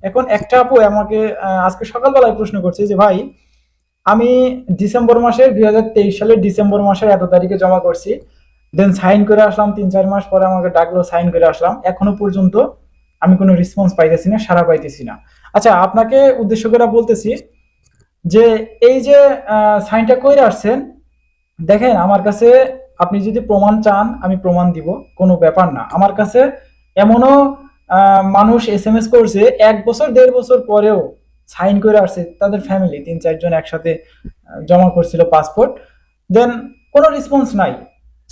এখন একটা আপু আমাকে আজকে সকালবেলায় প্রশ্ন করছে যে ভাই, আমি ডিসেম্বর মাসের 2023 সালের ডিসেম্বর মাসের এত তারিখে জমা করছি, দেন সাইন করে আসলাম, 3-4 মাস পরে আমাকে ডাকলো, সাইন করে আসলাম, এখনো পর্যন্ত আমি কোনো রেসপন্স পাইতেছি না, সাড়া পাইতেছি না। আচ্ছা, আপনাকে উদ্দেশ্য করে বলতেছি যে এই যে সাইনটা কইরা আসছেন, দেখেন আমার কাছে আপনি যদি প্রমাণ চান আমি প্রমাণ দিব, কোনো ব্যাপার না। আমার কাছে এমনও মানুষ এসএমএস করছে 1 বছর 1.5 বছর পরেও সাইন করে আসছে, তাদের ফ্যামিলি 3-4 জন একসাথে জমা করছিল পাসপোর্ট, দেন কোনো রেসপন্স নাই।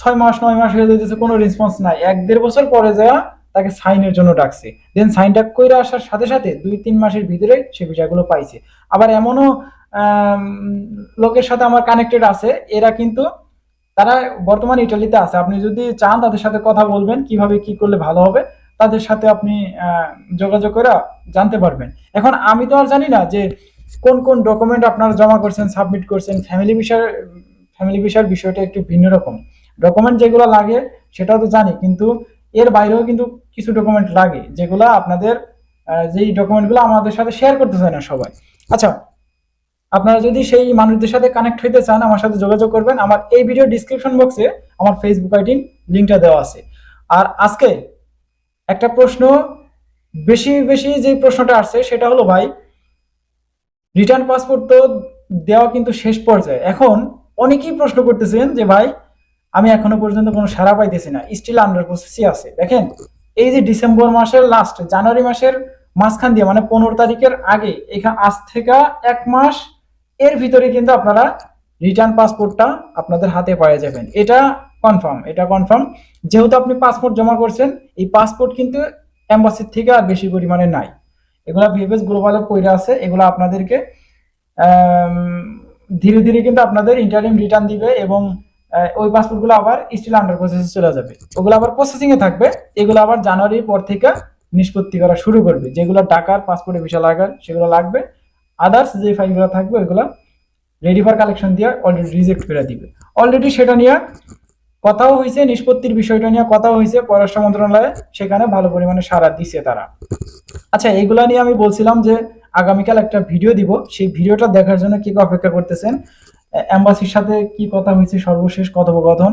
6 মাস 9 মাস হয়ে যেতেছে, কোনো রেসপন্স নাই। 1-1.5 বছর পরে যা তাকে সাইনের জন্য ডাকছে, দেন সাইনটা করে আসার সাথে সাথে 2-3 মাসের ভিতরে সে বিষয়গুলো পাইছে। আবার এমনও আম, লোকের সাথে আমার কানেক্টেড আছে, এরা কিন্তু তারা বর্তমানে ইটালিতে আছে। আপনি যদি চান তাদের সাথে কথা বলবেন, কিভাবে কি করলে ভালো হবে, তাদের সাথে আপনি যোগাযোগ করে জানতে পারবেন। এখন আমি তো আর জানি না যে কোন কোন ডকুমেন্ট আপনারা জমা করছেন, সাবমিট করছেন। ফ্যামিলি বিষয়ের বিষয়টা একটু ভিন্ন রকম। ডকুমেন্ট যেগুলো লাগে সেটাও তো জানি, কিন্তু এর বাইরেও কিন্তু কিছু ডকুমেন্ট লাগে, যেগুলো আপনাদের যেই ডকুমেন্টগুলো আমাদের সাথে শেয়ার করতে চায় না সবাই। আচ্ছা, আপনারা যদি সেই মানুষদের সাথে কানেক্ট হইতে চান, আমার সাথে যোগাযোগ করবেন। আমার এই ভিডিও ডিসক্রিপশন বক্সে আমার ফেসবুক আইডির লিঙ্কটা দেওয়া আছে। আর আজকে একটা প্রশ্ন, বেশি বেশি যে প্রশ্নটা আসছে সেটা হলো ভাই, রিটার্ন পাসপোর্ট তো দেওয়া কিন্তু শেষ পর্যায়ে, এখন অনেকেই প্রশ্ন করতেছেন যে ভাই আমি এখনো পর্যন্ত কোনো সাড়া পাইতেছি না, স্টিল আন্ডার প্রসেসই আছে। দেখেন, এই যে ডিসেম্বর মাসের লাস্ট, জানুয়ারি মাসের মাঝখান দিয়ে, মানে 15 তারিখের আগে, এখানে আজ থেকে 1 মাস এর ভিতরে কিন্তু আপনারা রিটার্ন পাসপোর্টটা আপনাদের হাতে পাওয়া যাবেন। এটা কনফার্ম, এটা কনফার্ম। যেহেতু আপনি পাসপোর্ট জমা করছেন, এই পাসপোর্ট কিন্তু এম্বাসির থেকে আর বেশি পরিমাণে নাই। এগুলা ভিএফএস গ্লোবালে পড়ে আছে, এগুলো আপনাদেরকে ধীরে ধীরে কিন্তু আপনাদের ইন্টারিম রিটার্ন দিবে, এবং ওই পাসপোর্টগুলো আবার স্টিল আন্ডার প্রসেসে চলে যাবে, ওগুলো আবার প্রসেসিং এ থাকবে। এগুলো আবার জানুয়ারির পর থেকে নিষ্পত্তি করা শুরু করবে। যেগুলো টাকার পাসপোর্টে ভিসা লাগার সেগুলো লাগবে, আদার্স যে ফাইলগুলো থাকবে ওইগুলো রেডি ফর কালেকশন দিয়ে অলরেডি রিজেক্ট করে দিবে। অলরেডি সেটা নিয়ে কথাও হয়েছে, নিষ্পত্তির বিষয়টা নিয়ে কথাও হয়েছে পররাষ্ট্র মন্ত্রণালয়ে, সেখানে ভালো পরিমাণে সাড়া দিছে তারা। আচ্ছা, এগুলা নিয়ে আমি বলছিলাম যে আগামীকাল একটা ভিডিও দিব, সেই ভিডিওটা দেখার জন্য কি অপেক্ষা করতেছেন, এম্বাসির সাথে কি কথা হয়েছে, সর্বশেষ কথোপকথন,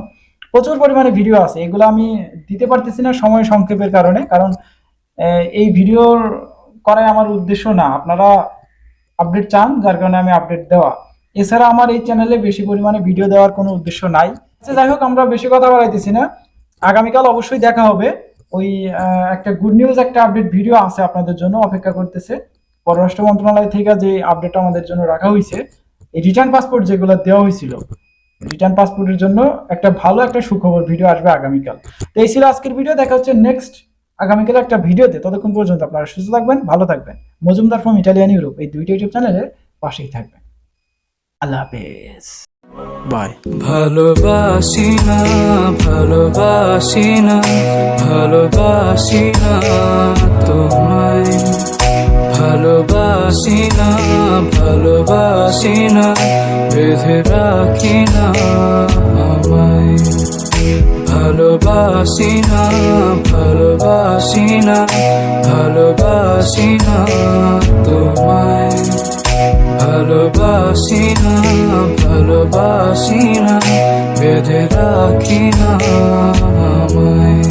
প্রচুর পরিমাণে ভিডিও আছে। এগুলো আমি দিতে পারতেছি না সময় সংক্ষেপের কারণে, কারণ এই ভিডিওর করাই আমার উদ্দেশ্য না। আপনারা আপডেট চান, যার কারণে আমি আপডেট দেওয়া। এছাড়া আমার এই চ্যানেলে বেশি পরিমাণে ভিডিও দেওয়ার কোনো উদ্দেশ্য নাই। আচ্ছা, যাই হোক, আমরা বেশি কথা বাড়াইতেছি না। আগামীকাল অবশ্যই দেখা হবে। ওই একটা গুড নিউজ, একটা আপডেট ভিডিও আছে আপনাদের জন্য, অপেক্ষা করতেছে। পররাষ্ট্র মন্ত্রণালয় থেকে যে আপডেটটা আমাদের জন্য রাখা হয়েছে, এই রিটার্ন পাসপোর্ট যেগুলো দেওয়া হয়েছিল, রিটার্ন পাসপোর্টের জন্য একটা ভালো একটা সুখবর ভিডিও আসবে আগামীকাল। তো এই ছিল আজকের ভিডিও, দেখা হচ্ছে নেক্সট আগামীকাল একটা ভিডিওতে। ততক্ষণ পর্যন্ত আপনারা সুস্থ থাকবেন, ভালো থাকবেন। মজুমদার ফ্রম ইটালিয়ান ইউরোপ এই দুইটা ইউটিউব চ্যানেলের পাশেই থাকবেন। আল্লাহ হাফেজ, বাই। ভালোবাসি না, ভালোবাসি না, ভালোবাসি না তোমায়, ভালোবাসি না, ভালোবাসি না, বেঁধে রাখি না আমায়, ভালোবাসি না, ভালোবাসি না, ভালোবাসি না তোমায়, ভালোবাসি না, ভালোবাসি না, বেঁধে রাখি না আমায়।